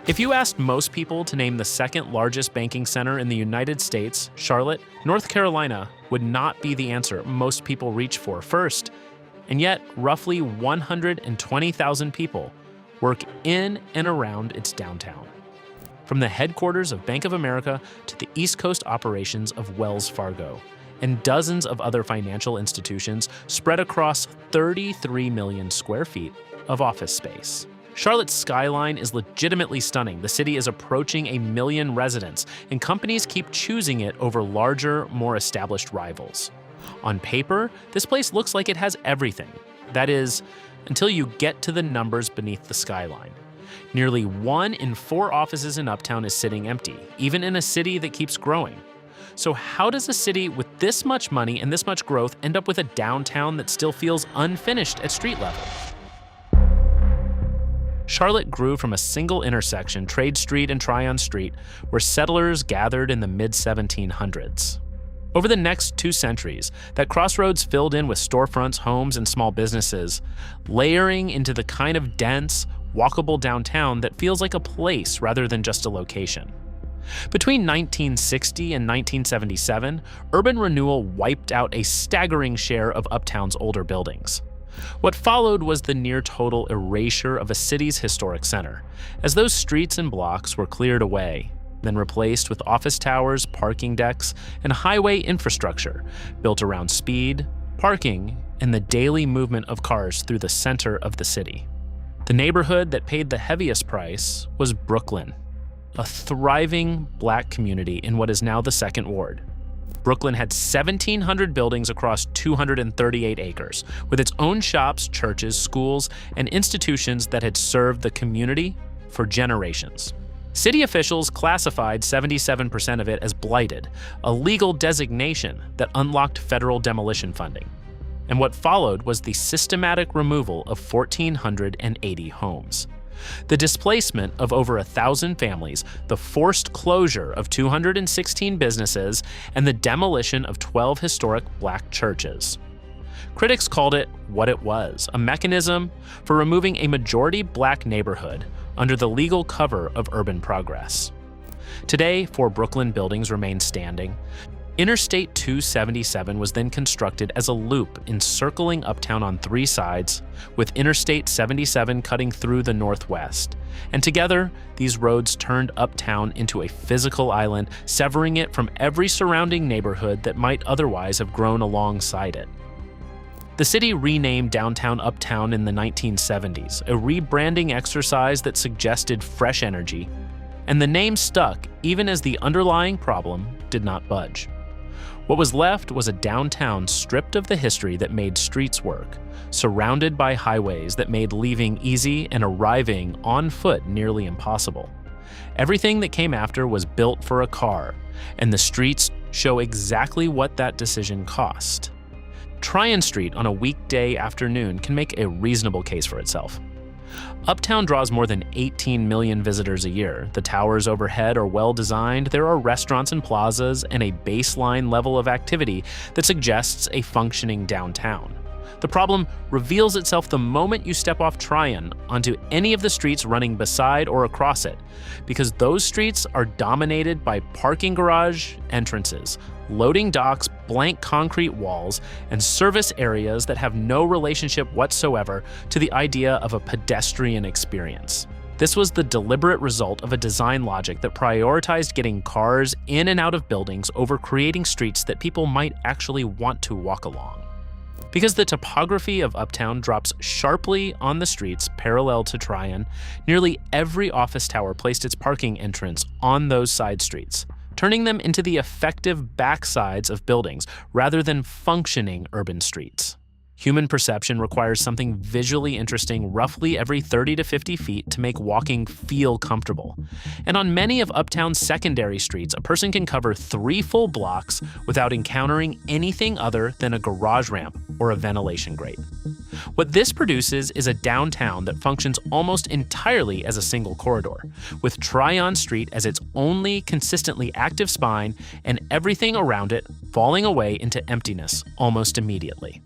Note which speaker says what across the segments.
Speaker 1: If you asked most people to name the second largest banking center in the United States, Charlotte, North Carolina would not be the answer most people reach for first. And yet, roughly 120,000 people work in and around its downtown. From the headquarters of Bank of America to the East Coast operations of Wells Fargo, and dozens of other financial institutions spread across 33 million square feet of office space. Charlotte's skyline is legitimately stunning. The city is approaching 1 million residents, and companies keep choosing it over larger, more established rivals. On paper, this place looks like it has everything. That is, until you get to the numbers beneath the skyline. Nearly 1 in 4 offices in Uptown is sitting empty, even in a city that keeps growing. So how does a city with this much money and this much growth end up with a downtown that still feels unfinished at street level? Charlotte grew from a single intersection, Trade Street and Tryon Street, where settlers gathered in the mid-1700s. Over the next 2 centuries, that crossroads filled in with storefronts, homes, and small businesses, layering into the kind of dense, walkable downtown that feels like a place rather than just a location. Between 1960 and 1977, urban renewal wiped out a staggering share of Uptown's older buildings. What followed was the near-total erasure of a city's historic center, as those streets and blocks were cleared away, then replaced with office towers, parking decks, and highway infrastructure built around speed, parking, and the daily movement of cars through the center of the city. The neighborhood that paid the heaviest price was Brooklyn, a thriving Black community in what is now the Second Ward. Brooklyn had 1,700 buildings across 238 acres, with its own shops, churches, schools, and institutions that had served the community for generations. City officials classified 77% of it as blighted, a legal designation that unlocked federal demolition funding. And what followed was the systematic removal of 1,480 homes. The displacement of over 1,000 families, the forced closure of 216 businesses, and the demolition of 12 historic Black churches. Critics called it what it was, a mechanism for removing a majority Black neighborhood under the legal cover of urban progress. Today, 4 Brooklyn buildings remain standing. Interstate 277 was then constructed as a loop encircling Uptown on 3 sides, with Interstate 77 cutting through the northwest. And together, these roads turned Uptown into a physical island, severing it from every surrounding neighborhood that might otherwise have grown alongside it. The city renamed downtown Uptown in the 1970s, a rebranding exercise that suggested fresh energy, and the name stuck even as the underlying problem did not budge. What was left was a downtown stripped of the history that made streets work, surrounded by highways that made leaving easy and arriving on foot nearly impossible. Everything that came after was built for a car, and the streets show exactly what that decision cost. Tryon Street on a weekday afternoon can make a reasonable case for itself. Uptown draws more than 18 million visitors a year. The towers overhead are well designed, there are restaurants and plazas, and a baseline level of activity that suggests a functioning downtown. The problem reveals itself the moment you step off Tryon onto any of the streets running beside or across it, because those streets are dominated by parking garage entrances, loading docks, blank concrete walls, and service areas that have no relationship whatsoever to the idea of a pedestrian experience. This was the deliberate result of a design logic that prioritized getting cars in and out of buildings over creating streets that people might actually want to walk along. Because the topography of Uptown drops sharply on the streets parallel to Tryon, nearly every office tower placed its parking entrance on those side streets, turning them into the effective backsides of buildings rather than functioning urban streets. Human perception requires something visually interesting roughly every 30 to 50 feet to make walking feel comfortable. And on many of Uptown's secondary streets, a person can cover 3 full blocks without encountering anything other than a garage ramp or a ventilation grate. What this produces is a downtown that functions almost entirely as a single corridor, with Tryon Street as its only consistently active spine and everything around it falling away into emptiness almost immediately.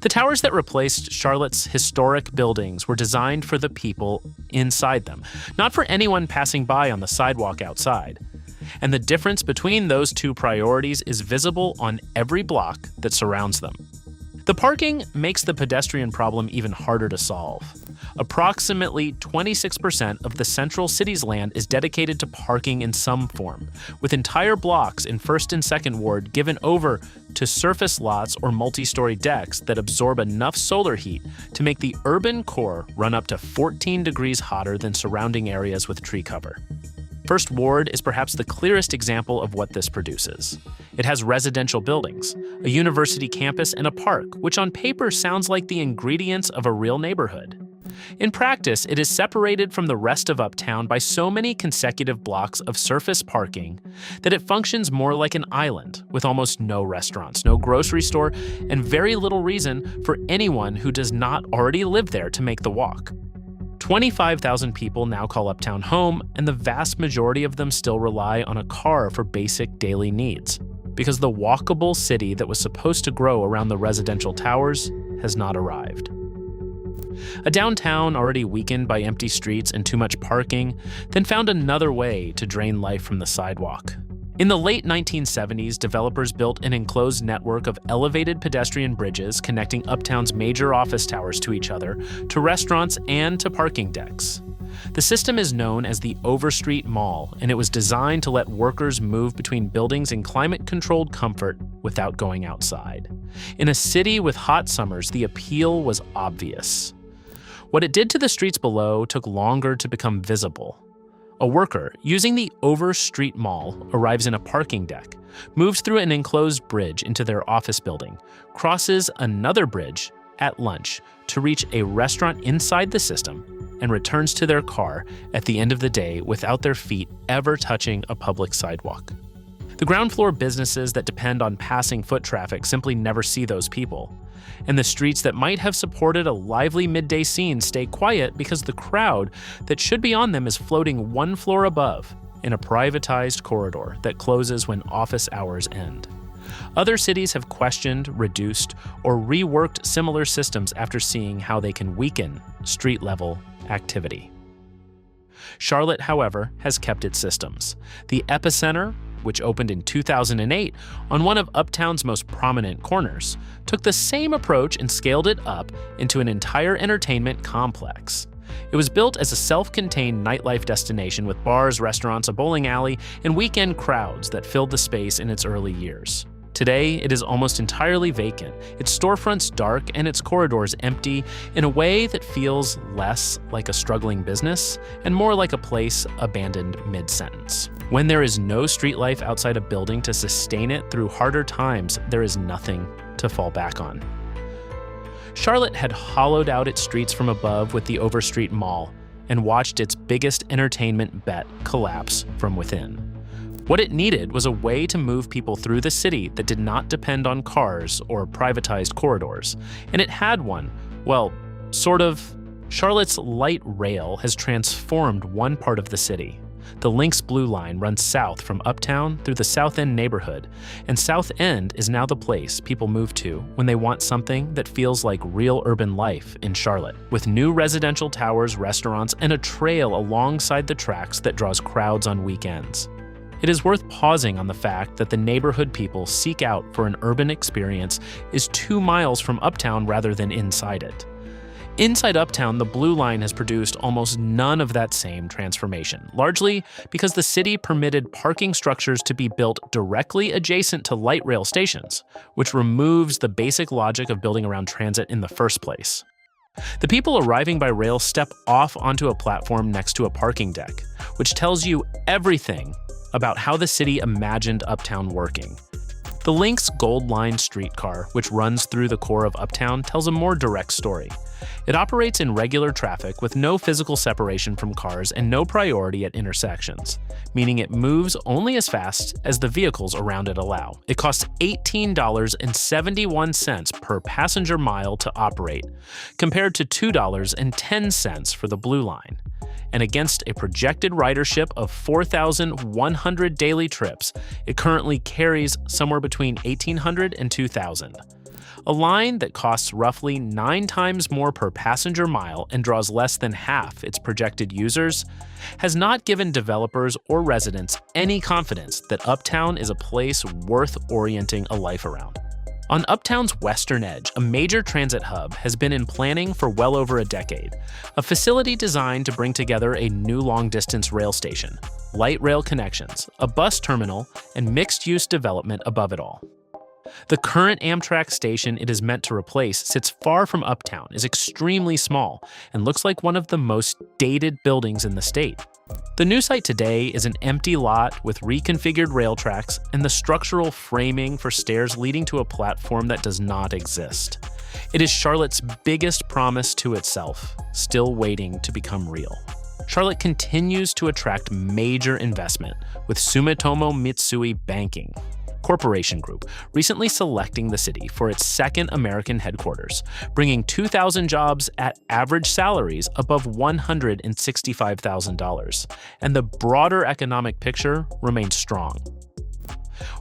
Speaker 1: The towers that replaced Charlotte's historic buildings were designed for the people inside them, not for anyone passing by on the sidewalk outside. And the difference between those two priorities is visible on every block that surrounds them. The parking makes the pedestrian problem even harder to solve. Approximately 26% of the central city's land is dedicated to parking in some form, with entire blocks in 1st and 2nd Ward given over to surface lots or multi-story decks that absorb enough solar heat to make the urban core run up to 14 degrees hotter than surrounding areas with tree cover. 1st Ward is perhaps the clearest example of what this produces. It has residential buildings, a university campus, and a park, which on paper sounds like the ingredients of a real neighborhood. In practice, it is separated from the rest of Uptown by so many consecutive blocks of surface parking that it functions more like an island, with almost no restaurants, no grocery store, and very little reason for anyone who does not already live there to make the walk. 25,000 people now call Uptown home, and the vast majority of them still rely on a car for basic daily needs, because the walkable city that was supposed to grow around the residential towers has not arrived. A downtown already weakened by empty streets and too much parking, then found another way to drain life from the sidewalk. In the late 1970s, developers built an enclosed network of elevated pedestrian bridges connecting Uptown's major office towers to each other, to restaurants, and to parking decks. The system is known as the Overstreet Mall, and it was designed to let workers move between buildings in climate-controlled comfort without going outside. In a city with hot summers, the appeal was obvious. What it did to the streets below took longer to become visible. A worker using the Overstreet Mall arrives in a parking deck, moves through an enclosed bridge into their office building, crosses another bridge at lunch to reach a restaurant inside the system, and returns to their car at the end of the day without their feet ever touching a public sidewalk. The ground floor businesses that depend on passing foot traffic simply never see those people. And the streets that might have supported a lively midday scene stay quiet because the crowd that should be on them is floating one floor above in a privatized corridor that closes when office hours end. Other cities have questioned, reduced, or reworked similar systems after seeing how they can weaken street-level activity. Charlotte, however, has kept its systems. The Epicenter, which opened in 2008 on one of Uptown's most prominent corners, took the same approach and scaled it up into an entire entertainment complex. It was built as a self-contained nightlife destination with bars, restaurants, a bowling alley, and weekend crowds that filled the space in its early years. Today, it is almost entirely vacant, its storefronts dark and its corridors empty in a way that feels less like a struggling business and more like a place abandoned mid-sentence. When there is no street life outside a building to sustain it through harder times, there is nothing to fall back on. Charlotte had hollowed out its streets from above with the Overstreet Mall and watched its biggest entertainment bet collapse from within. What it needed was a way to move people through the city that did not depend on cars or privatized corridors, and it had one. Well, sort of. Charlotte's light rail has transformed one part of the city. The Lynx Blue Line runs south from Uptown through the South End neighborhood, and South End is now the place people move to when they want something that feels like real urban life in Charlotte, with new residential towers, restaurants, and a trail alongside the tracks that draws crowds on weekends. It is worth pausing on the fact that the neighborhood people seek out for an urban experience is 2 miles from Uptown rather than inside it. Inside Uptown, the Blue Line has produced almost none of that same transformation, largely because the city permitted parking structures to be built directly adjacent to light rail stations, which removes the basic logic of building around transit in the first place. The people arriving by rail step off onto a platform next to a parking deck, which tells you everything about how the city imagined Uptown working. The Lynx Gold Line streetcar, which runs through the core of Uptown, tells a more direct story. It operates in regular traffic with no physical separation from cars and no priority at intersections, meaning it moves only as fast as the vehicles around it allow. It costs $18.71 per passenger mile to operate, compared to $2.10 for the Blue Line. And against a projected ridership of 4,100 daily trips, it currently carries somewhere between 1,800 and 2,000. A line that costs roughly 9 times more per passenger mile and draws less than half its projected users has not given developers or residents any confidence that Uptown is a place worth orienting a life around. On Uptown's western edge, a major transit hub has been in planning for well over a decade, a facility designed to bring together a new long-distance rail station, light rail connections, a bus terminal, and mixed-use development above it all. The current Amtrak station it is meant to replace sits far from Uptown, is extremely small, and looks like one of the most dated buildings in the state. The new site today is an empty lot with reconfigured rail tracks and the structural framing for stairs leading to a platform that does not exist. It is Charlotte's biggest promise to itself, still waiting to become real. Charlotte continues to attract major investment, with Sumitomo Mitsui Banking Corporation Group recently selecting the city for its second American headquarters, bringing 2,000 jobs at average salaries above $165,000, and the broader economic picture remains strong.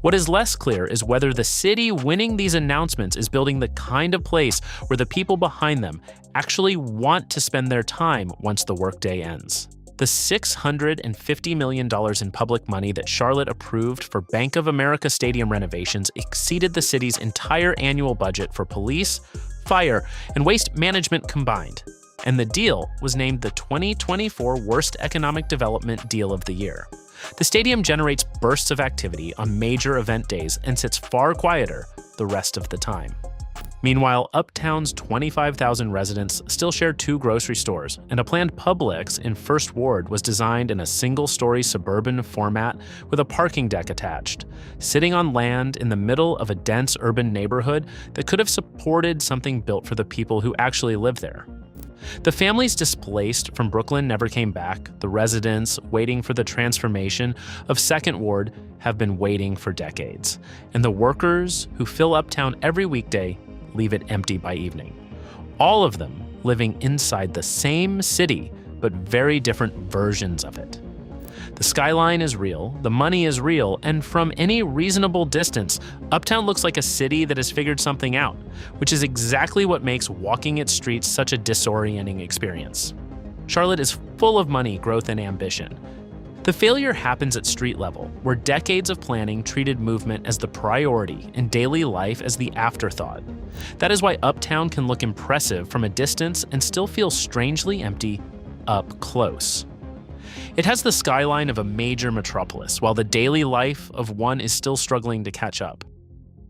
Speaker 1: What is less clear is whether the city winning these announcements is building the kind of place where the people behind them actually want to spend their time once the workday ends. The $650 million in public money that Charlotte approved for Bank of America Stadium renovations exceeded the city's entire annual budget for police, fire, and waste management combined. And the deal was named the 2024 Worst Economic Development Deal of the Year. The stadium generates bursts of activity on major event days and sits far quieter the rest of the time. Meanwhile, Uptown's 25,000 residents still share 2 grocery stores, and a planned Publix in First Ward was designed in a single-story suburban format with a parking deck attached, sitting on land in the middle of a dense urban neighborhood that could have supported something built for the people who actually live there. The families displaced from Brooklyn never came back. The residents waiting for the transformation of Second Ward have been waiting for decades. And the workers who fill Uptown every weekday leave it empty by evening. All of them living inside the same city, but very different versions of it. The skyline is real, the money is real, and from any reasonable distance, Uptown looks like a city that has figured something out, which is exactly what makes walking its streets such a disorienting experience. Charlotte is full of money, growth, and ambition. The failure happens at street level, where decades of planning treated movement as the priority and daily life as the afterthought. That is why Uptown can look impressive from a distance and still feel strangely empty up close. It has the skyline of a major metropolis, while the daily life of one is still struggling to catch up.